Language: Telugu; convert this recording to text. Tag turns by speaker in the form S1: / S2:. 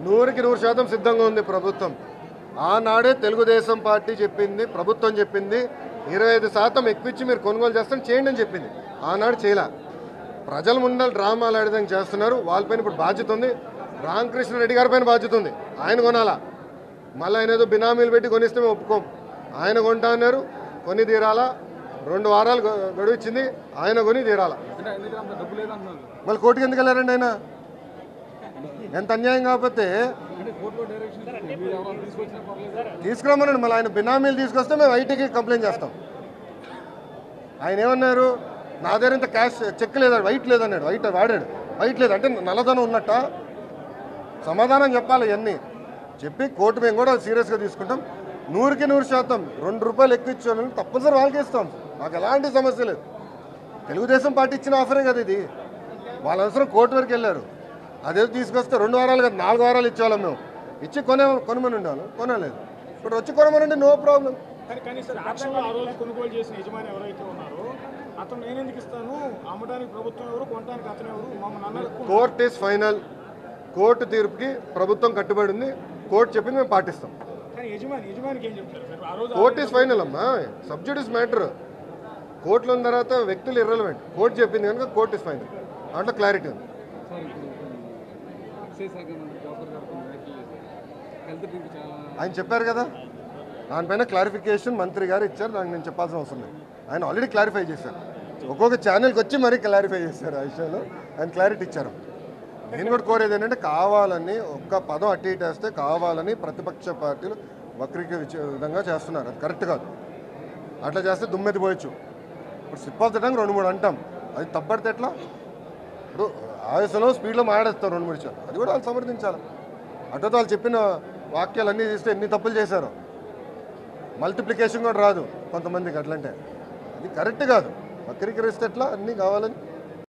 S1: 100% సిద్ధంగా ఉంది ప్రభుత్వం. ఆనాడే తెలుగుదేశం పార్టీ చెప్పింది, ప్రభుత్వం చెప్పింది 25% ఎక్కువిచ్చి మీరు కొనుగోలు చేస్తాను చేయండి అని చెప్పింది. ఆనాడు చేయలే. ప్రజల ముందర డ్రామాలు ఆడేదానికి చేస్తున్నారు. వాళ్ళపైన ఇప్పుడు బాధ్యత ఉంది. రామకృష్ణారెడ్డి గారి పైన బాధ్యత ఉంది. ఆయన కొనాలా. మళ్ళీ ఆయన ఏదో బినామీలు పెట్టి కొనిస్తే మేము ఒప్పుకోం. ఆయన కొంటా అన్నారు, కొని తీరాలా. 2 వారాలు గడువు ఇచ్చింది, ఆయన కొని తీరాలా. మళ్ళీ కోర్టుకి ఎందుకు వెళ్ళారండి ఆయన? ఎంత అన్యాయం. కాకపోతే తీసుకురమ్మనండి. మళ్ళీ ఆయన బినామీలు తీసుకొస్తే మేము ఐటీకి కంప్లైంట్ చేస్తాం. ఆయన ఏమన్నారు, నా దగ్గర ఇంత క్యాష్ చెక్ లేదాడు, వైట్ లేదన్నాడు. వైట్ వాడాడు, వైట్ లేదు అంటే నల్లధనం ఉన్నట్ట. సమాధానం చెప్పాలి. ఇవన్నీ చెప్పి కోర్టు మేము కూడా సీరియస్గా తీసుకుంటాం. 100% 2 రూపాయలు ఎక్కువ ఇచ్చాను తప్పనిసరి వాళ్ళకి ఇస్తాం. మాకు ఎలాంటి సమస్య లేదు. తెలుగుదేశం పార్టీ ఇచ్చిన ఆఫరే కదా ఇది. వాళ్ళ అవసరం కోర్టు వరకు వెళ్ళారు. అదేదో తీసుకొస్తే 2 వారాలు కదా 4 వారాలు ఇచ్చేవాళ్ళం. మేము ఇచ్చి కొనమని ఉండాలి, కొనలేదు. ఇప్పుడు వచ్చి కొనమనండి, నో ప్రాబ్లం.
S2: కొనుగోలు చేసిన యజమాని ఎవరైతే ఉన్నారో అతను నేను ఎందుకు ఇస్తాను, అమ్మడానికి ప్రభుత్వం ఎవరు, కొనడానికి అతను ఎవరు, మమ్మల్ని
S1: కోర్ట్ ఈస్ ఫైనల్. కోర్టు తీర్పుకి ప్రభుత్వం కట్టుబడి ఉంది. కోర్టు చెప్పింది మేము పాటిస్తాం. కోర్ట్ ఈస్ ఫైనల్ అమ్మా. Sub judice matter. కోర్టులో ఉన్న తర్వాత వ్యక్తులు ఇర్రెలవెంట్. కోర్టు చెప్పింది కనుక కోర్ట్ ఈస్ ఫైనల్. దాంట్లో క్లారిటీ ఉంది. ఆయన చెప్పారు కదా, దానిపైన క్లారిఫికేషన్ మంత్రి గారు ఇచ్చారు. దానికి నేను చెప్పాల్సిన అవసరం లేదు. ఆయన ఆల్రెడీ క్లారిఫై చేశారు. ఒక్కొక్క ఛానల్కి వచ్చి మరీ క్లారిఫై చేశారు. ఆ విషయంలో ఆయన క్లారిటీ ఇచ్చారు. నేను కూడా కోరేది ఏంటంటే, కావాలని ఒక్క పదం అట్టి ఇటేస్తే కావాలని ప్రతిపక్ష పార్టీలు వక్రీకరించే విధంగా చేస్తున్నారు. అది కరెక్ట్ కాదు. అట్లా చేస్తే దుమ్మెత్తిపోయచ్చు. ఇప్పుడు స్లిప్ ఆఫ్ ద టంగ్ 2-3 అంటాం. అది తప్పడితే ఎట్లా? ఇప్పుడు ఆవేశంలో స్పీడ్లో మాట్లాడేస్తారు 2-3 విషయాలు. అది కూడా వాళ్ళు సమర్థించాలి. అటుతో వాళ్ళు చెప్పిన వాక్యాలు అన్నీ తీస్తే ఎన్ని తప్పులు చేశారు. మల్టిప్లికేషన్ కూడా రాదు కొంతమందికి. అట్లంటే అది కరెక్ట్ కాదు. వక్రీకరిస్తే ఎట్లా? అన్నీ కావాలని